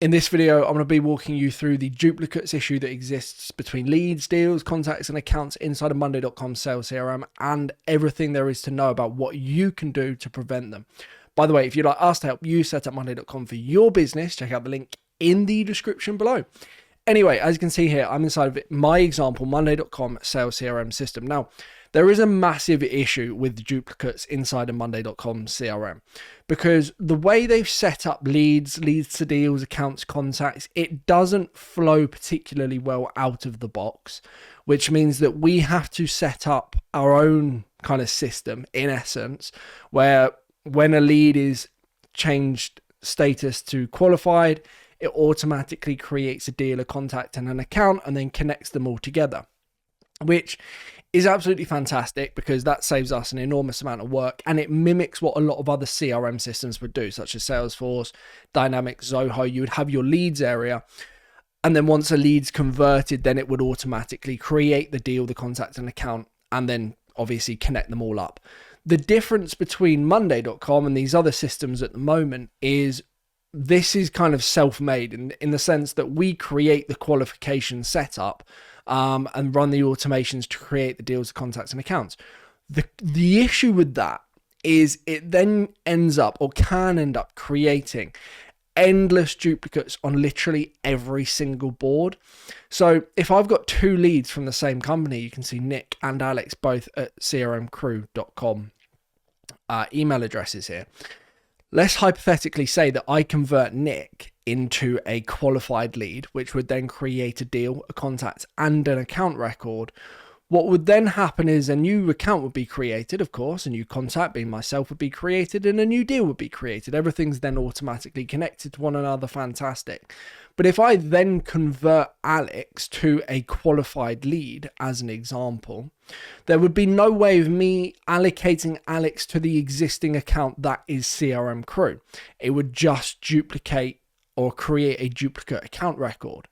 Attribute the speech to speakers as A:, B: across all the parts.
A: In this video, I'm going to be walking you through the duplicates issue that exists between leads, deals, contacts, and accounts inside of Monday.com Sales CRM and everything there is to know about what you can do to prevent them. By the way, if you'd like us to help you set up Monday.com for your business, check out the link in the description below. Anyway, as you can see here, I'm inside of my example Monday.com Sales CRM system. Now, there is a massive issue with duplicates inside of Monday.com CRM because the way they've set up leads to deals, accounts, contacts, it doesn't flow particularly well out of the box, which means that we have to set up our own kind of system in essence, where when a lead is changed status to qualified, it automatically creates a deal, a contact, and an account, and then connects them all together, which is absolutely fantastic because that saves us an enormous amount of work, and it mimics what a lot of other CRM systems would do, such as Salesforce, Dynamics, Zoho. You would have your leads area, and then once a lead's converted, then it would automatically create the deal, the contact, and account, and then obviously connect them all up. The difference between Monday.com and these other systems at the moment is this is kind of self-made in the sense that we create the qualification setup and run the automations to create the deals, contacts, and accounts. The issue with that is it then ends up or can end up creating endless duplicates on literally every single board. So if I've got two leads from the same company, you can see Nick and Alex both at crmcrew.com email addresses here. Let's hypothetically say that I convert Nick into a qualified lead, which would then create a deal, a contact, and an account record. What would then happen is a new account would be created, of course, a new contact, being myself, would be created, and a new deal would be created. Everything's then automatically connected to one another. Fantastic. But if I then convert Alex to a qualified lead, as an example, there would be no way of me allocating Alex to the existing account that is CRM Crew. It would just duplicate or create a duplicate account record.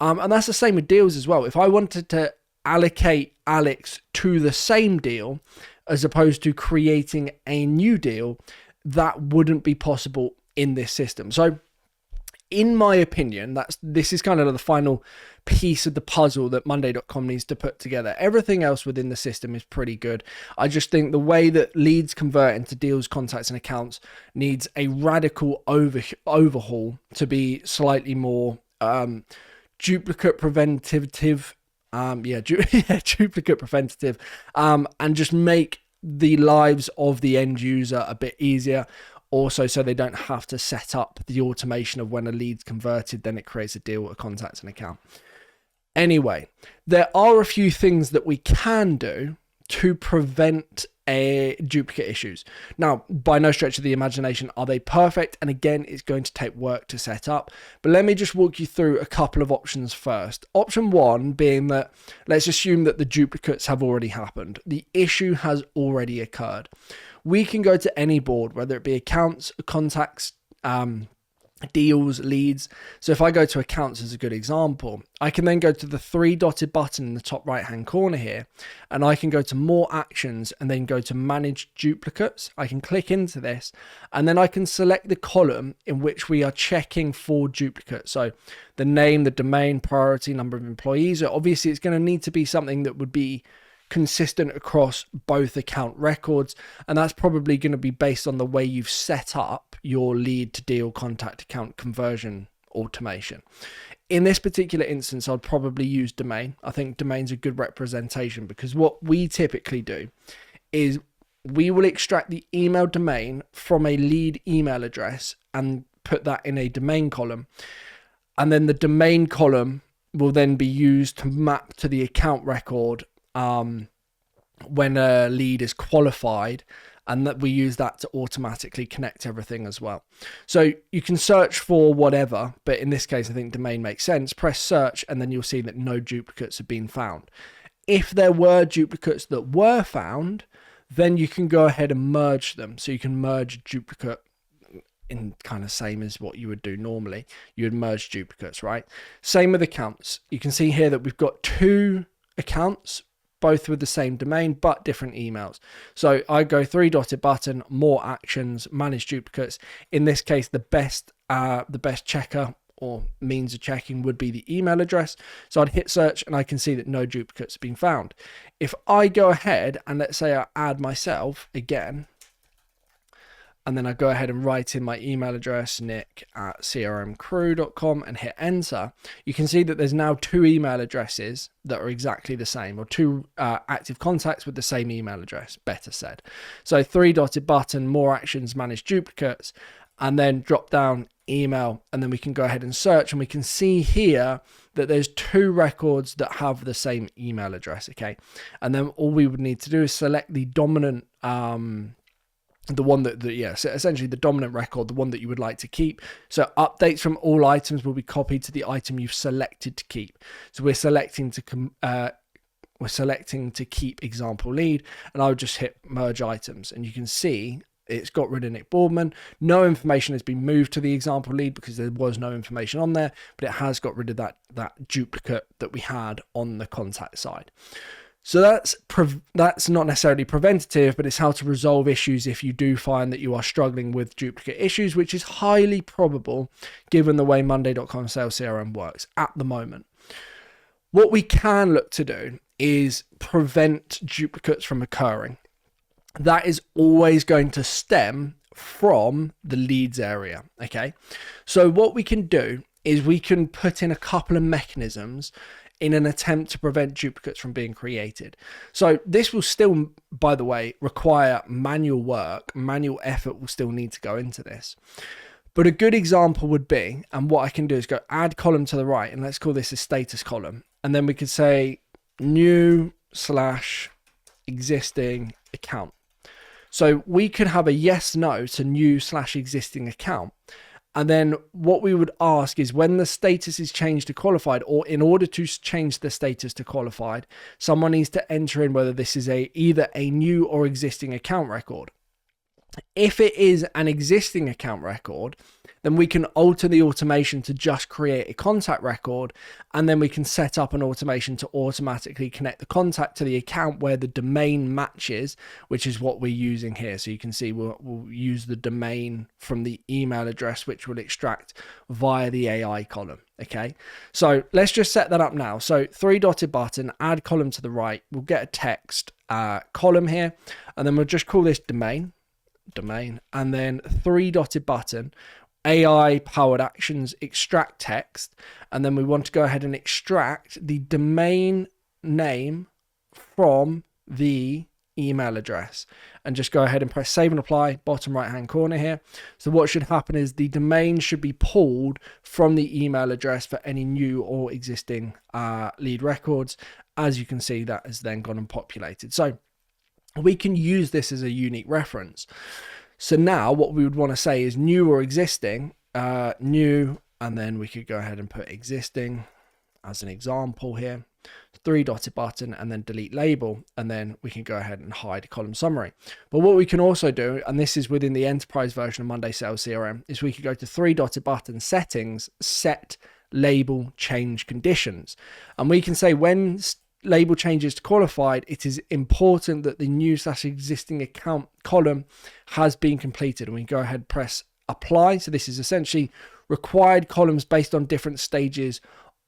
A: And that's the same with deals as well. If I wanted to allocate Alex to the same deal as opposed to creating a new deal, that wouldn't be possible in this system. So in my opinion, this is kind of the final piece of the puzzle that Monday.com needs to put together. Everything else within the system is pretty good. I just think the way that leads convert into deals, contacts, and accounts needs a radical overhaul to be slightly more duplicate preventative. Duplicate preventative, and just make the lives of the end user a bit easier. Also, so they don't have to set up the automation of when a lead's converted, then it creates a deal, a contact, and account. Anyway, there are a few things that we can do to prevent duplicate issues. Now, by no stretch of the imagination are they perfect, and again, it's going to take work to set up, but let me just walk you through a couple of options first. Option one being that let's assume that the duplicates have already happened. The issue has already occurred. We can go to any board, whether it be accounts, contacts, deals, leads. So if I go to accounts as a good example, I can then go to the three dotted button in the top right hand corner here, and I can go to more actions and then go to manage duplicates. I can click into this, and then I can select the column in which we are checking for duplicates. So the name, the domain, priority, number of employees. So obviously it's going to need to be something that would be consistent across both account records, and that's probably going to be based on the way you've set up your lead to deal, contact, account conversion automation. In this particular instance, I'd probably use domain. I think domain's a good representation because what we typically do is we will extract the email domain from a lead email address and put that in a domain column, and then the domain column will then be used to map to the account record when a lead is qualified, and that we use that to automatically connect everything as well. So you can search for whatever, but in this case, I think domain makes sense. Press search, and then you'll see that no duplicates have been found. If there were duplicates that were found, then you can go ahead and merge them. So you can merge duplicate in kind of same as what you would do normally. You would merge duplicates, right? Same with accounts. You can see here that we've got two accounts, both with the same domain but different emails. So I go three dotted button, more actions, manage duplicates. In this case, the best checker or means of checking would be the email address. So I'd hit search and I can see that no duplicates have been found. If I go ahead and let's say I add myself again, and then I go ahead and write in my email address, nick@crmcrew.com, and hit enter, you can see that there's now 2 email addresses that are exactly the same, or 2 active contacts with the same email address, better said. So 3-dotted button, more actions, manage duplicates, and then drop down email, and then we can go ahead and search, and we can see here that there's 2 records that have the same email address, okay? And then all we would need to do is select the dominant the one that so essentially the dominant record, the one that you would like to keep. So updates from all items will be copied to the item you've selected to keep. So we're selecting to keep example lead, and I would just hit merge items, and you can see it's got rid of Nick Boardman. No information has been moved to the example lead because there was no information on there, but it has got rid of that duplicate that we had on the contact side. So that's not necessarily preventative, but it's how to resolve issues if you do find that you are struggling with duplicate issues, which is highly probable given the way Monday.com Sales CRM works at the moment. What we can look to do is prevent duplicates from occurring. That is always going to stem from the leads area, okay? So what we can do is we can put in a couple of mechanisms in an attempt to prevent duplicates from being created. So this will still, by the way, require manual work, manual effort will still need to go into this. But a good example would be, and what I can do is go add column to the right, and let's call this a status column. And then we could say new/existing account. So we could have a yes, no to new/existing account. And then what we would ask is when the status is changed to qualified, or in order to change the status to qualified, someone needs to enter in whether this is either a new or existing account record. If it is an existing account record, then we can alter the automation to just create a contact record, and then we can set up an automation to automatically connect the contact to the account where the domain matches, which is what we're using here. So you can see we'll use the domain from the email address, which will extract via the AI column. Okay, so let's just set that up now. So 3-dotted button, add column to the right. We'll get a text column here, and then we'll just call this domain, and then 3-dotted button, AI powered actions, extract text, and then we want to go ahead and extract the domain name from the email address, and just go ahead and press save and apply, bottom right hand corner here. So what should happen is the domain should be pulled from the email address for any new or existing lead records. As you can see, that has then gone and populated. So we can use this as a unique reference. So now what we would want to say is new or existing, new, and then we could go ahead and put existing as an example here, 3-dotted button, and then delete label, and then we can go ahead and hide column summary. But what we can also do, and this is within the enterprise version of Monday Sales CRM, is we could go to 3-dotted button, settings, set label change conditions, and we can say when label changes to qualified, it is important that the new/existing account column has been completed, and we go ahead and press apply. So this is essentially required columns based on different stages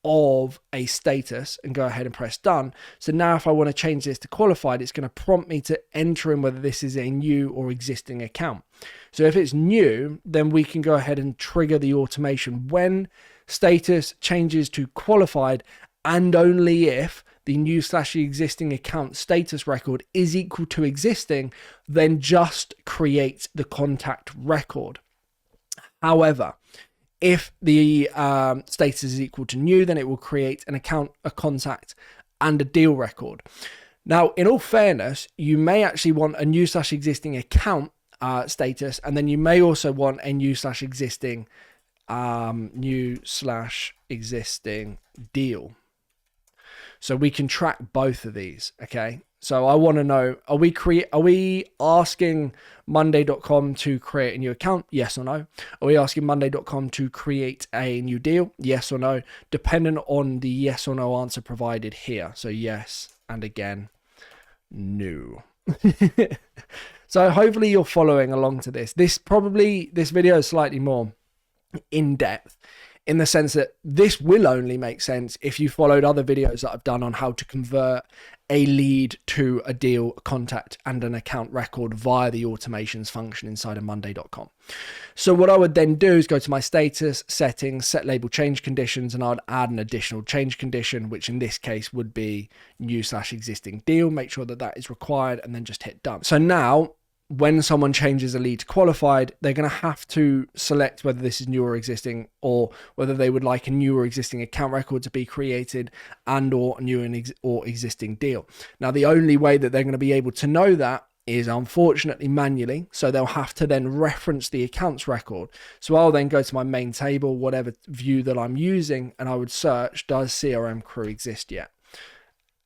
A: of a status, and go ahead and press done. So now if I want to change this to qualified, it's going to prompt me to enter in whether this is a new or existing account. So if it's new, then we can go ahead and trigger the automation when status changes to qualified, and only if the new/existing account status record is equal to existing, then just create the contact record. However, if the status is equal to new, then it will create an account, a contact, and a deal record. Now, in all fairness, you may actually want a new/existing account status, and then you may also want a new/existing deal. So we can track both of these, okay? So I want to know, are we asking Monday.com to create a new account? Yes or no? Are we asking Monday.com to create a new deal? Yes or no? Depending on the yes or no answer provided here. So yes, and again, no. So hopefully you're following along to this. This video is slightly more in depth in the sense that this will only make sense if you followed other videos that I've done on how to convert a lead to a deal, a contact, and an account record via the automations function inside of Monday.com. So what I would then do is go to my status, settings, set label change conditions, and I'd add an additional change condition, which in this case would be new/existing deal. Make sure that that is required and then just hit done. So now when someone changes a lead to qualified, they're going to have to select whether this is new or existing, or whether they would like a new or existing account record to be created and or a new or existing deal. Now, the only way that they're going to be able to know that is unfortunately manually. So they'll have to then reference the accounts record. So I'll then go to my main table, whatever view that I'm using, and I would search, does CRM crew exist yet?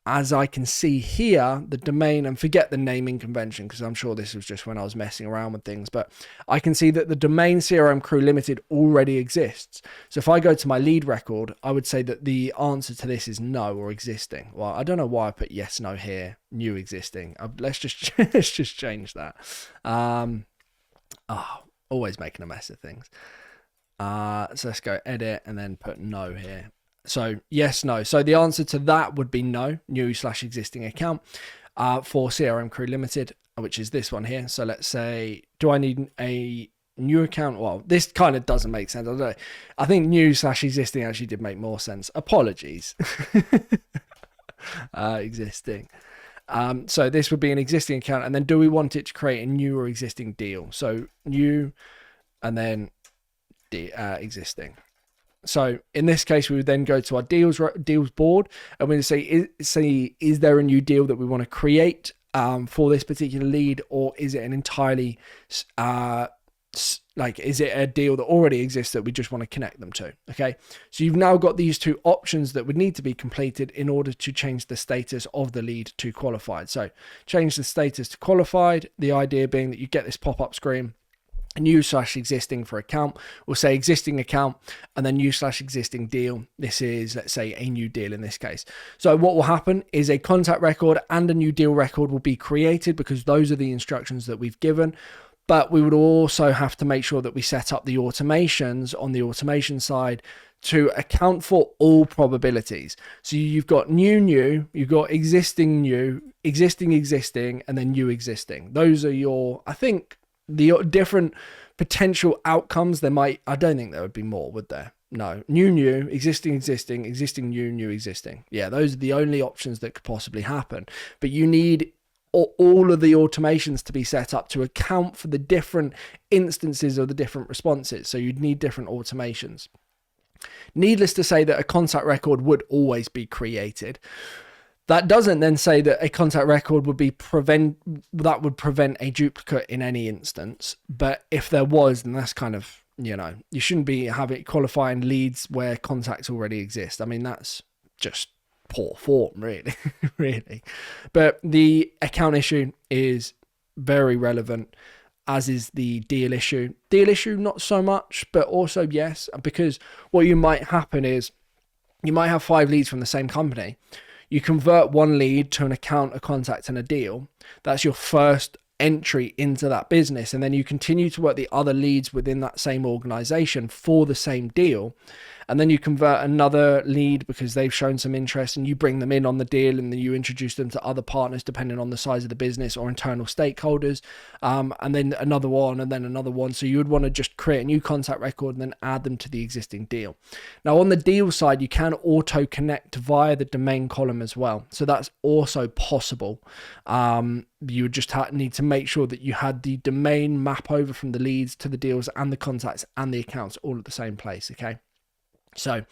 A: As I can see here, the domain, and forget the naming convention because I'm sure this was just when I was messing around with things, but I can see that the domain CRM Crew Limited already exists. So if I go to my lead record, I would say that the answer to this is no or existing. Well, I don't know why I put yes, no here, new, existing. Let's just let's just change that. Always making a mess of things. So let's go edit and then put no here. So yes, no. So the answer to that would be no, new/existing account for CRM Crew Limited, which is this one here. So let's say, do I need a new account? Well, this kind of doesn't make sense. I don't know. I think new/existing actually did make more sense. Apologies. Existing. So this would be an existing account. And then do we want it to create a new or existing deal? So new and then existing. So in this case, we would then go to our deals board and we would say, is there a new deal that we want to create for this particular lead, or is it an entirely is it a deal that already exists that we just want to connect them to? Okay, so you've now got these two options that would need to be completed in order to change the status of the lead to qualified. So change the status to qualified, the idea being that you get this pop-up screen. New/existing for account, we'll say existing account, and then new/existing deal. This is, let's say, a new deal in this case. So what will happen is a contact record and a new deal record will be created because those are the instructions that we've given. But we would also have to make sure that we set up the automations on the automation side to account for all probabilities. So you've got new, you've got existing new, existing, and then new existing. Those are your, I think, the different potential outcomes. I don't think there would be more, would there? No. New, existing, new, existing. Yeah, those are the only options that could possibly happen. But you need all of the automations to be set up to account for the different instances of the different responses. So you'd need different automations. Needless to say that a contact record would always be created. That doesn't then say that a contact record would prevent a duplicate in any instance. But if there was, then that's kind of, you shouldn't be having qualifying leads where contacts already exist. I mean, that's just poor form, really, really. But the account issue is very relevant, as is the deal issue. Deal issue, not so much, but also yes, because what you might happen is you might have 5 leads from the same company. You convert one lead to an account, a contact, and a deal. That's your first entry into that business. And then you continue to work the other leads within that same organization for the same deal. And then you convert another lead because they've shown some interest, and you bring them in on the deal, and then you introduce them to other partners depending on the size of the business or internal stakeholders, and then another one, and then another one. So you would want to just create a new contact record and then add them to the existing deal. Now on the deal side, you can auto connect via the domain column as well. So that's also possible. You would just need to make sure that you had the domain map over from the leads to the deals and the contacts and the accounts all at the same place. Okay. So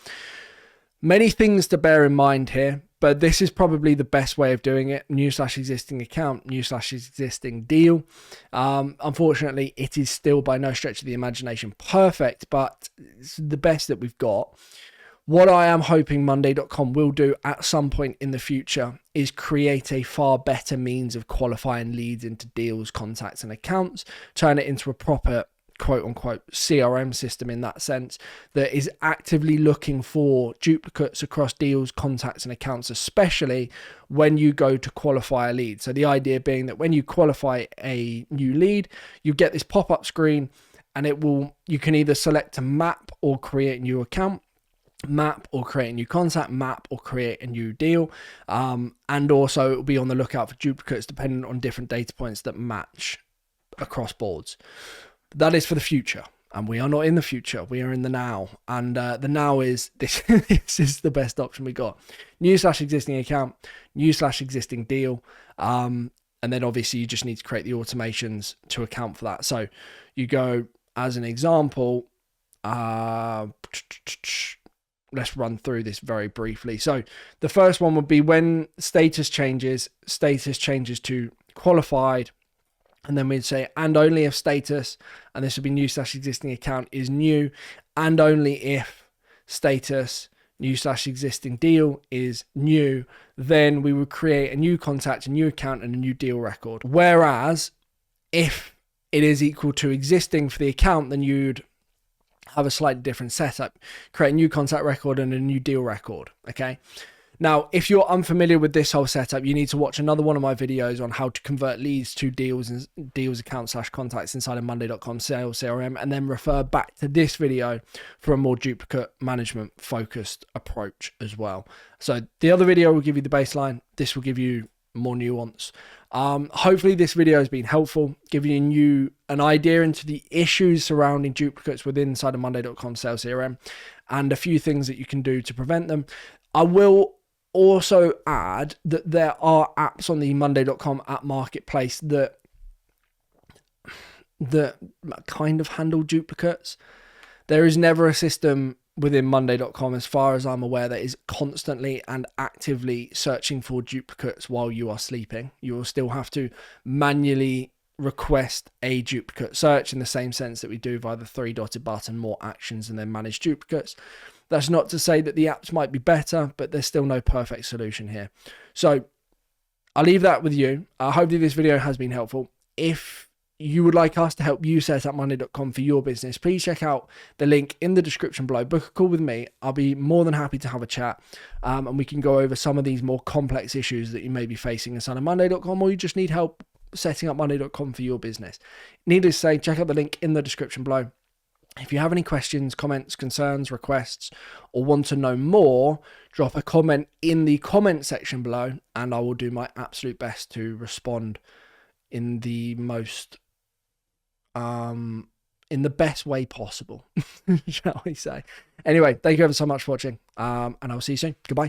A: many things to bear in mind here, but this is probably the best way of doing it. New/existing account, new/existing deal. Unfortunately, it is still by no stretch of the imagination perfect, but it's the best that we've got. What I am hoping Monday.com will do at some point in the future is create a far better means of qualifying leads into deals, contacts, and accounts, turn it into a proper quote unquote CRM system in that sense, that is actively looking for duplicates across deals, contacts, and accounts, especially when you go to qualify a lead. So the idea being that when you qualify a new lead, you get this pop-up screen, and you can either select to map or create a new account, map or create a new contact, map or create a new deal. And also it'll be on the lookout for duplicates depending on different data points that match across boards. That is for the future, and we are not in the future, we are in the now. And the now is this. This is the best option we got. New/existing account, new/existing deal, and then obviously you just need to create the automations to account for that. So you go, as an example, let's run through this very briefly. So the first one would be when status changes to qualified, and then we'd say, and only if status, and this would be new/existing account, is new, and only if status new/existing deal is new, then we would create a new contact, a new account, and a new deal record. Whereas if it is equal to existing for the account, then you'd have a slightly different setup, create a new contact record and a new deal record. Okay. Now, if you're unfamiliar with this whole setup, you need to watch another one of my videos on how to convert leads to deals and deals accounts/contacts inside of Monday.com sales CRM, and then refer back to this video for a more duplicate management focused approach as well. So the other video will give you the baseline. This will give you more nuance. Hopefully this video has been helpful, giving you an idea into the issues surrounding duplicates within inside of Monday.com sales CRM and a few things that you can do to prevent them. I will also add that there are apps on the Monday.com app marketplace that kind of handle duplicates. There is never a system within Monday.com, as far as I'm aware, that is constantly and actively searching for duplicates while you are sleeping. You will still have to manually request a duplicate search in the same sense that we do via the 3-dotted button, more actions, and then manage duplicates. That's not to say that the apps might be better, but there's still no perfect solution here. So I'll leave that with you. Hopefully this video has been helpful. If you would like us to help you set up Monday.com for your business, please check out the link in the description below. Book a call with me. I'll be more than happy to have a chat, and we can go over some of these more complex issues that you may be facing inside of Monday.com, or you just need help setting up Monday.com for your business. Needless to say, check out the link in the description below. If you have any questions, comments, concerns, requests, or want to know more, drop a comment in the comment section below, and I will do my absolute best to respond in the most, in the best way possible, shall we say. Anyway, thank you ever so much for watching, and I'll see you soon. Goodbye.